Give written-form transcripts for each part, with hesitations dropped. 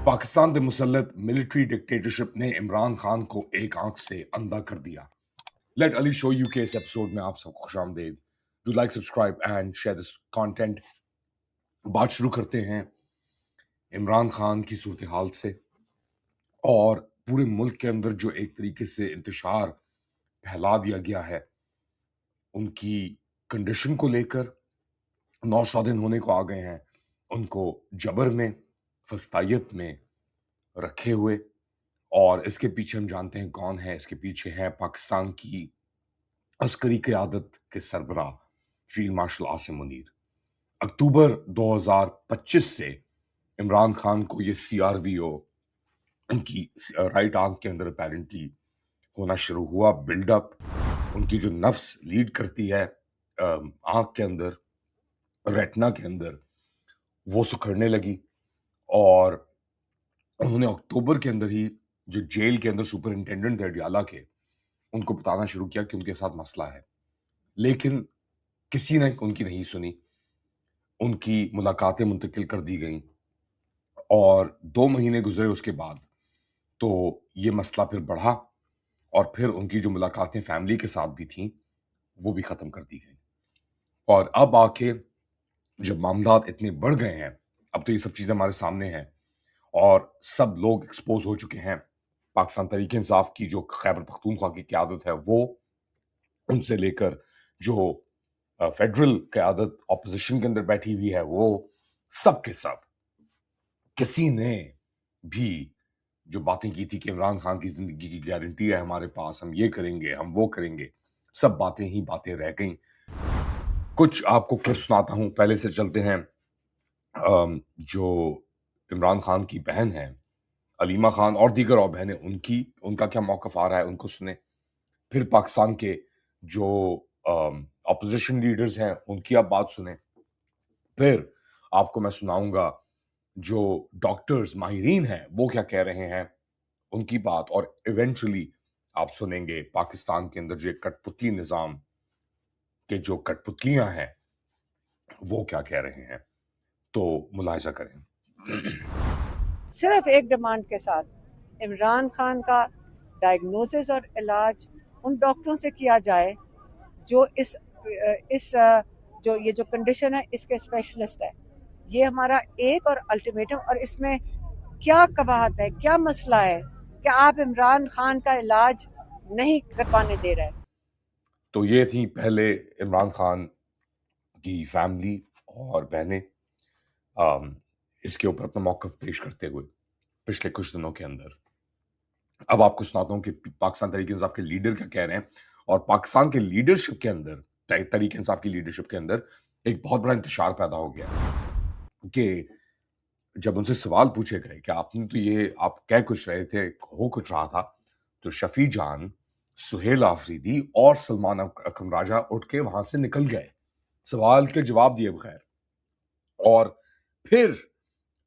पाकिस्तान पे मुसल्लत military dictatorship ने इमरान खान को एक आंख से अंधा कर दिया। लेट अली शो यू के इस एपिसोड में आप सबको खुशामदीद। Do like, subscribe and share this content. बात शुरू करते हैं इमरान खान की सूरत हाल से और पूरे मुल्क के अंदर जो एक तरीके से इंतशार फैला दिया गया है उनकी कंडीशन को लेकर। 900 दिन होने को आ गए हैं उनको जबर में, फस्तायत में रखे हुए, और इसके पीछे हम जानते हैं कौन है। इसके पीछे है पाकिस्तान की अस्करी क़यादत के सरबराह फील्ड मार्शल आसिम मुनीर। अक्टूबर 2025 से इमरान खान को ये CRVO उनकी राइट आंख के अंदर अपेरेंटली होना शुरू हुआ। बिल्डअप, उनकी जो नफ्स लीड करती है आंख के अंदर, रेटिना के अंदर, वो सुखड़ने लगी। और उन्होंने अक्टूबर के अंदर ही जो जेल के अंदर सुपरिंटेंडेंट थे अडियाला के, उनको बताना शुरू किया कि उनके साथ मसला है, लेकिन किसी ने उनकी नहीं सुनी। उनकी मुलाकातें मुंतकिल कर दी गईं और 2 महीने गुजरे उसके बाद तो ये मसला फिर बढ़ा और फिर उनकी जो मुलाकातें फैमिली के साथ भी थीं वो भी ख़त्म कर दी गई। और अब आके जब मामलात इतने बढ़ गए हैं, अब तो ये सब चीज़ें हमारे सामने हैं और सब लोग एक्सपोज हो चुके हैं। पाकिस्तान तहरीक इंसाफ की जो खैबर पख्तूनख्वा की क़यादत है वो, उनसे लेकर जो फेडरल क़यादत ऑपोजिशन के अंदर बैठी हुई है, वो सब के सब किसी ने भी जो बातें की थी कि इमरान खान की जिंदगी की गारंटी है हमारे पास, हम ये करेंगे, हम वो करेंगे, सब बातें ही बातें रह गईं। कुछ आपको क्लिप सुनाता हूं। पहले से चलते हैं जो इमरान खान की बहन है अलीमा खान और दीगर और बहनें, उनका क्या मौक़िफ़ आ रहा है उनको सुने। फिर पाकिस्तान के जो ऑपोजिशन लीडर्स हैं उनकी आप बात सुने। फिर आपको मैं सुनाऊंगा जो डॉक्टर्स माहिरीन हैं वो क्या कह रहे हैं, उनकी बात। और इवेंचुअली आप सुनेंगे पाकिस्तान के अंदर जो एक कठपुतली निज़ाम के जो कठपुतलियां हैं वो क्या कह रहे हैं, तो मुलाहिजा करें। सिर्फ एक डिमांड के साथ इमरान खान का डायग्नोसिस और इलाज उन डॉक्टरों से किया जाए जो इस ये जो कंडीशन है इसके स्पेशलिस्ट है। ये हमारा एक और अल्टीमेटम। और इसमें क्या कबाहत है, क्या मसला है कि आप इमरान खान का इलाज नहीं करवाने दे रहे? तो ये थी पहले इमरान खान की फैमिली और बहनें इसके ऊपर अपना मौक़िफ़ पेश करते हुए पिछले कुछ दिनों के अंदर। अब आपको सुनाता हूँ कि पाकिस्तान तहरीक इंसाफ के लीडर क्या कह रहे हैं। और पाकिस्तान के लीडरशिप के अंदर, तहरीक इंसाफ की लीडरशिप के अंदर एक बहुत बड़ा इंतशार पैदा हो गया कि जब उनसे सवाल पूछे गए कि आपने तो ये आप कह कुछ रहे थे, हो कुछ रहा था, तो शफी जान, सुहेल आफरीदी और सलमान अकरम राजा उठ के वहां से निकल गए सवाल के जवाब दिए बगैर। और फिर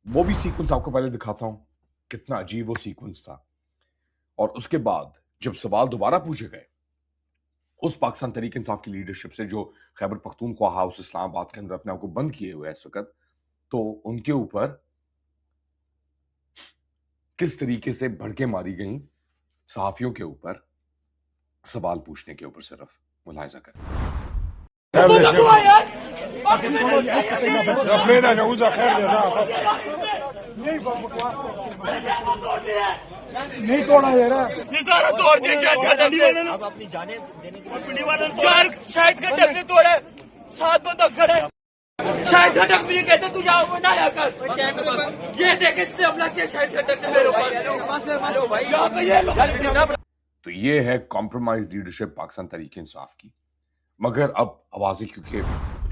वो भी सीक्वेंस आपको पहले दिखाता हूं, कितना अजीब वो सीक्वेंस था। और उसके बाद जब सवाल दोबारा पूछे गए उस पाकिस्तान तहरीक इंसाफ की लीडरशिप से जो खैबर पख्तूनख्वा हाउस इस्लामाबाद के अंदर अपने आप को बंद किए हुए है इस वक्त, तो उनके ऊपर किस तरीके से भड़के मारी गई सहाफियों के ऊपर सवाल पूछने के ऊपर। सिर्फ मुलाहिजा करें। नहीं तोड़ा ये सारा तोड़ दिया क्या अब अपनी जाने देने के यार शायद का टक ने तोड़ा, 7 बंदा खड़े, शायद खटक भी कहते तू जाओ बनाया कर, ये देख इसने हमला किया शायद खटक ने मेरे ऊपर। तो ये है कॉम्प्रोमाइज लीडरशिप पाकिस्तान तहरीक इंसाफ की। मगर अब आवाजें क्योंकि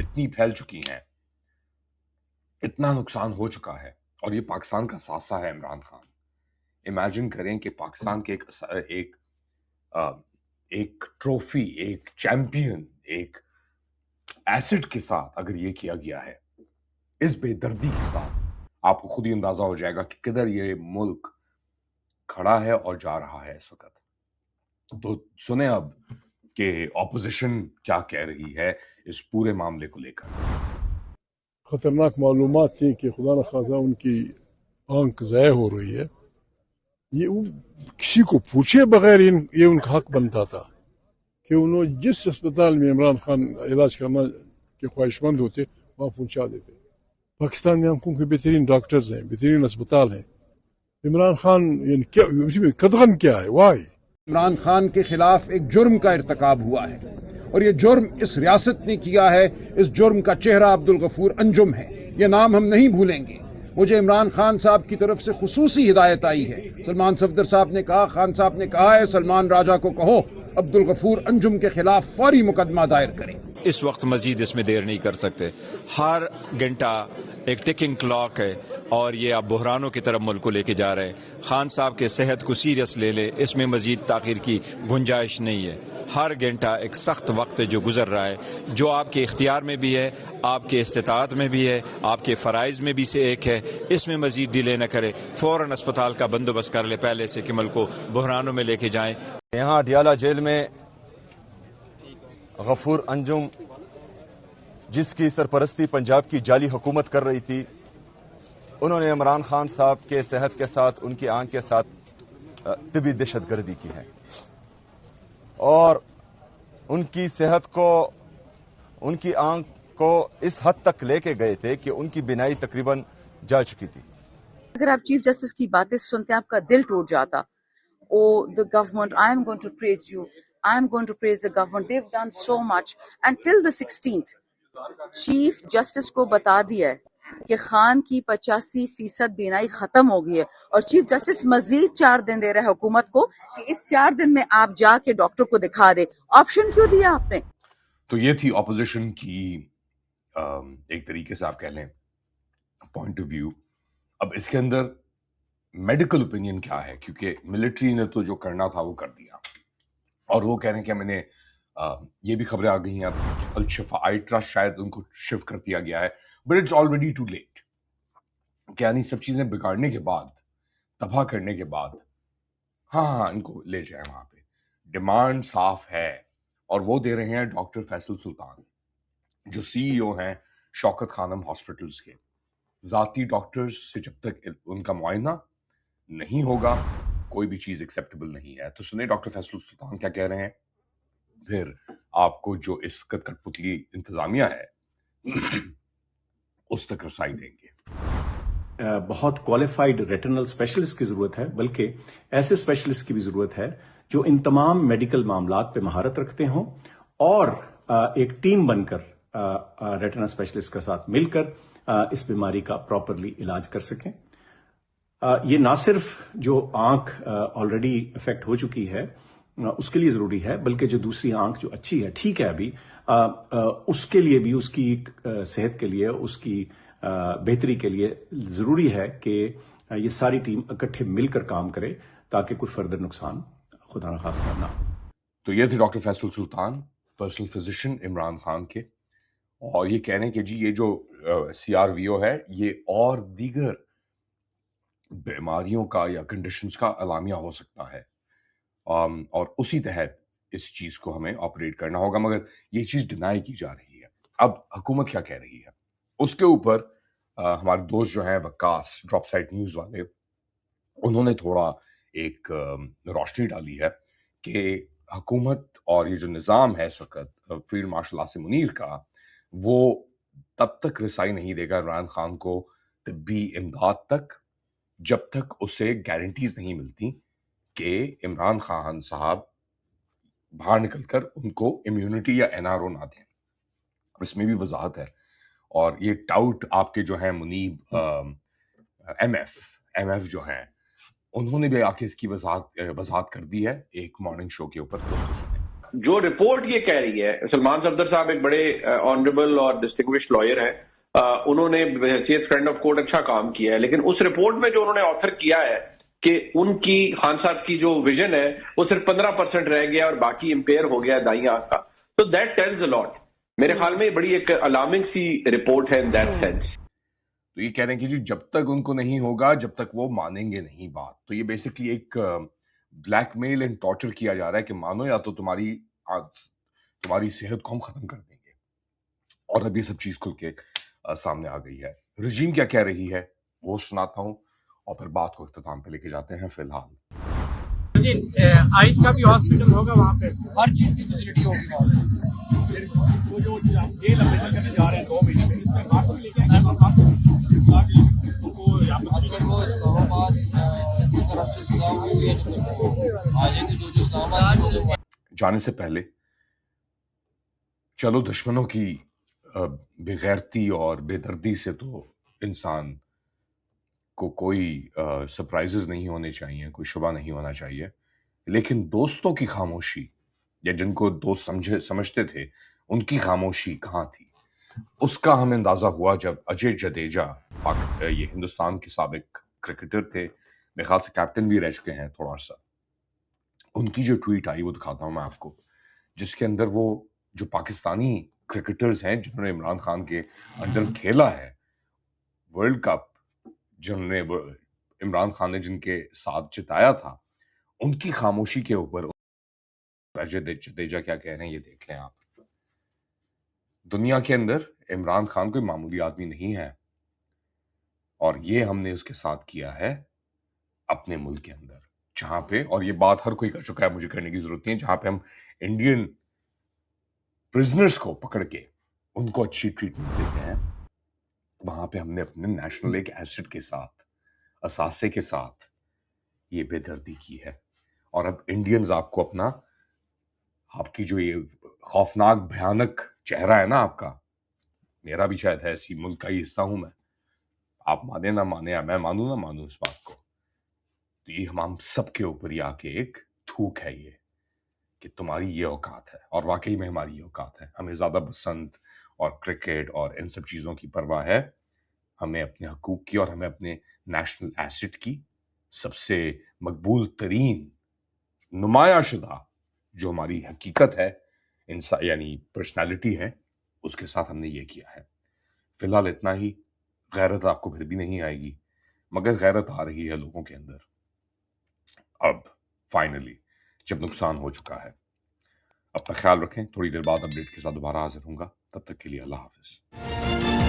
इतनी फैल चुकी हैं, इतना नुकसान हो चुका है, और ये पाकिस्तान का सासा है इमरान खान। इमेजिन करें कि पाकिस्तान के एक ट्रॉफी, एक चैंपियन, एक एसिड के साथ अगर ये किया गया है, इस बेदर्दी के साथ, आपको खुद ही अंदाजा हो जाएगा कि किधर ये मुल्क खड़ा है और जा रहा है इस वक्त। तो सुने अब कि ऑपोजिशन क्या कह रही है इस पूरे मामले को लेकर। खतरनाक मालूमात थी कि खुदा न खासा उनकी आंख ज़ाया हो रही है, ये किसी को पूछे बगैर ये उनका हक बनता था कि उन्होंने जिस अस्पताल में इमरान खान इलाज करना के ख्वाहिशमंद होते वहाँ पहुँचा देते. पाकिस्तान में आंखों के बेहतरीन डॉक्टर्स हैं, बेहतरीन अस्पताल हैं. इमरान खान यानी क्या इसमें कदगन क्या है? वाई इमरान खान के खिलाफ एक जुर्म का इर्तकाब हुआ है और ये जुर्म इस रियासत ने किया है. इस जुर्म का चेहरा अब्दुल गफूर अंजुम है. ये नाम हम नहीं भूलेंगे. मुझे इमरान खान साहब की तरफ से खुसूसी हिदायत आई है. सलमान सफदर साहब ने कहा, खान साहब ने कहा है सलमान राजा को कहो अब्दुल गफूर अंजुम के खिलाफ फौरी मुकदमा दायर करें. इस वक्त मजीद इसमें देर नहीं कर सकते. हर घंटा एक टिकिंग क्लॉक है और ये आप बहरानों की तरफ मुल्क को लेके जा रहे हैं. खान साहब के सेहत को सीरियस ले ले, इसमें मजीद ताख़ीर की गुंजाइश नहीं है. हर घंटा एक सख्त वक्त है जो गुजर रहा है, जो आपके इख्तियार में भी है, आपके इस्तिताअत में भी है, आपके फ़राइज़ में भी से एक है. इसमें मजीद डिले न करे, फ़ौरन अस्पताल का बंदोबस्त कर ले पहले से कि मुल्क को बहरानों में लेके जाएं. यहाँ अडियाला जेल में गफूर अंजुम, जिसकी सरपरस्ती पंजाब की जाली हुकूमत कर रही थी, उन्होंने इमरान खान साहब के सेहत के साथ, उनकी आंख के साथ तिबी दहशतगर्दी की है और उनकी सेहत को, उनकी आंख को इस हद तक लेके गए थे कि उनकी बिनाई तकरीबन जा चुकी थी. अगर आप चीफ जस्टिस की बातें सुनते आपका दिल टूट जाता. Oh, the government, I am going to praise you. I am going to praise the government. They've done so much. And till the 16th, chief justice को बता दिया है कि खान की 85% बीनाई खत्म हो गई है और चीफ जस्टिस मजीद 4 दिन दे रहे हैं हुकूमत को कि इस 4 दिन में आप जाके डॉक्टर को दिखा दे. ऑप्शन क्यों दिया आपने? तो ये थी ऑपोजिशन की एक तरीके से आप कह लें पॉइंट ऑफ व्यू. अब इसके अंदर मेडिकल ओपिनियन क्या है, क्योंकि मिलिट्री ने तो जो करना था वो कर दिया और वो कह रहे हैं कि मैंने ये भी खबरें आ गई हैं अब अल शिफा आई ट्रस्ट शायद उनको शिफ्ट कर दिया गया है, but it's already too late. यानी सब चीजें बिगाड़ने के बाद, तबाह करने के बाद हाँ इनको ले जाए वहां पे. डिमांड साफ है और वो दे रहे हैं डॉक्टर फैसल सुल्तान जो सीईओ हैं शौकत खानम हॉस्पिटल्स के. जाती डॉक्टर्स से जब तक उनका मुआयना नहीं होगा कोई भी चीज एक्सेप्टेबल नहीं है. तो सुने डॉक्टर फैसल सुल्तान क्या कह रहे हैं, फिर आपको जो इस वक्त कठपुतली इंतजामिया है उस तक रसाई देंगे. बहुत क्वालिफाइड रेटिनल स्पेशलिस्ट की ज़रूरत है, बल्कि ऐसे स्पेशलिस्ट की भी ज़रूरत है जो इन तमाम मेडिकल मामलात पे महारत रखते हों और एक टीम बनकर रेटिनल स्पेशलिस्ट के साथ मिलकर इस बीमारी का प्रॉपरली इलाज कर सकें. ये ना सिर्फ जो आंख ऑलरेडी इफेक्ट हो चुकी है उसके लिए ज़रूरी है, बल्कि जो दूसरी आंख जो अच्छी है, ठीक है अभी, उसके लिए भी, उसकी सेहत के लिए, उसकी बेहतरी के लिए ज़रूरी है कि ये सारी टीम इकट्ठे मिलकर काम करे ताकि कोई फर्दर नुकसान खुदा न खास्ता ना हो. तो ये थे डॉक्टर फैसल सुल्तान, पर्सनल फिजिशियन इमरान खान के, और ये कह रहे हैं कि जी ये जो CRVO है ये और दीगर बीमारियों का या कंडीशंस का अलामिया हो सकता है और उसी तहत इस चीज़ को हमें ऑपरेट करना होगा, मगर ये चीज़ डिनाई की जा रही है. अब हुकूमत क्या कह रही है उसके ऊपर हमारे दोस्त जो हैं वक्कास ड्रॉप साइट न्यूज़ वाले, उन्होंने थोड़ा एक रोशनी डाली है कि हुकूमत और ये जो निज़ाम है इस वक्त फील्ड मार्शल आसिम मुनीर का, वो तब तक रसाई नहीं देगा इमरान खान को तिब्बी इमदाद तक जब तक उसे गारंटीज नहीं मिलती कि इमरान खान साहब बाहर निकलकर उनको इम्यूनिटी या NRO ना दें. इसमें भी वजाहत है और ये टाउट आपके जो हैं मुनीब MF जो हैं उन्होंने भी आके इसकी वजाहत कर दी है एक मॉर्निंग शो के ऊपर. दोस्तों सुने. जो रिपोर्ट ये कह रही है, सलमान सफदर साहब एक बड़े ऑनरेबल और डिस्टिंग्विश्ड लॉयर हैं, उन्होंने हैसियत फ्रेंड ऑफ कोर्ट अच्छा काम किया है, लेकिन उस रिपोर्ट में जो उन्होंने ऑथर किया है कि उनकी खान साहब की जो विजन है वो सिर्फ 15% रह गया और बाकी इम्पेयर हो गया दाई आंख का, तो दैट टेल्स अ लॉट. मेरे ख्याल में बड़ी एक अलार्मिंग सी रिपोर्ट है इन दैट सेंस. तो ये कह रहे हैं कि जी जब तक उनको नहीं होगा जब तक वो मानेंगे नहीं बात. तो ये बेसिकली एक ब्लैकमेल एंड टॉर्चर किया जा रहा है कि मानो या तो तुम्हारी सेहत को हम खत्म कर देंगे. और अब ये सब चीज खुल के सामने आ गई है. रजीम क्या कह रही है वो सुनाता हूँ اور پھر بات کو اختتام پہ لے کے جاتے ہیں. فی الحال آئز کا بھی ہاسپٹل ہوگا وہاں پہ, ہر چیز کی فیسلٹی ہوگی. وہ جو جیل آپریشن کرنے جا رہے ہیں 2 مہینے میں, اس میں آپ کو لے کے آئیں گے, وہ یہاں پہ وہ اسلام آباد کی طرف سے صدا ہوئی ہے, تو آ جائیں گے جو اسلام آباد جانے سے پہلے چلو دشمنوں کی بے غیرتی اور بے دردی سے تو انسان کو کوئی سرپرائزز نہیں ہونے چاہیے, کوئی شبہ نہیں ہونا چاہیے, لیکن دوستوں کی خاموشی یا جن کو دوست سمجھتے تھے ان کی خاموشی کہاں تھی, اس کا ہمیں اندازہ ہوا جب اجے جڈیجا, یہ ہندوستان کے سابق کرکٹر تھے, میرے خیال سے کیپٹن بھی رہ چکے ہیں تھوڑا سا, ان کی جو ٹویٹ آئی وہ دکھاتا ہوں میں آپ کو, جس کے اندر وہ جو پاکستانی کرکٹرز ہیں جنہوں نے عمران خان کے انڈر کھیلا ہے ورلڈ کپ, جنہوں نے عمران خان نے جن کے ساتھ جتایا تھا, ان کی خاموشی کے اوپر اجے جڈیجا کیا کہہ رہے ہیں یہ دیکھ لیں آپ. دنیا کے اندر عمران خان کوئی معمولی آدمی نہیں ہے, اور یہ ہم نے اس کے ساتھ کیا ہے اپنے ملک کے اندر, جہاں پہ, اور یہ بات ہر کوئی کر چکا ہے, مجھے کرنے کی ضرورت نہیں ہے, جہاں پہ ہم انڈین پرزنرز کو پکڑ کے ان کو اچھی ٹریٹمنٹ دیتے ہیں, وہاں پہ ہم نے اپنے نیشنل ایک ایسٹ کے ساتھ, اثاثے کے ساتھ یہ بے دردی کی ہے. اور اب انڈینز آپ کو اپنا, آپ کی جو یہ خوفناک بھیانک چہرہ ہے نا آپ کا, میرا بھی شاید ہے, ایسی ملک کا ہی حصہ ہوں میں, آپ مانے نہ مانے یا میں مانوں نہ مانوں اس بات کو, تو یہ ہم سب کے اوپر ہی آ کے ایک تھوک ہے یہ کہ تمہاری یہ اوقات ہے, اور واقعی میں ہماری یہ اوقات ہے. ہمیں زیادہ بسنت اور کرکٹ اور ان سب چیزوں کی پرواہ ہے, ہمیں اپنے حقوق کی اور ہمیں اپنے نیشنل ایسٹ کی, سب سے مقبول ترین نمایاں شدہ جو ہماری حقیقت ہے, یعنی پرسنالٹی ہے, اس کے ساتھ ہم نے یہ کیا ہے. فی الحال اتنا ہی. غیرت آپ کو پھر بھی نہیں آئے گی, مگر غیرت آ رہی ہے لوگوں کے اندر اب فائنلی, جب نقصان ہو چکا ہے. اپنا خیال رکھیں, تھوڑی دیر بعد اپڈیٹ کے ساتھ دوبارہ حاضر ہوں گا, تب تک کے لیے اللہ حافظ.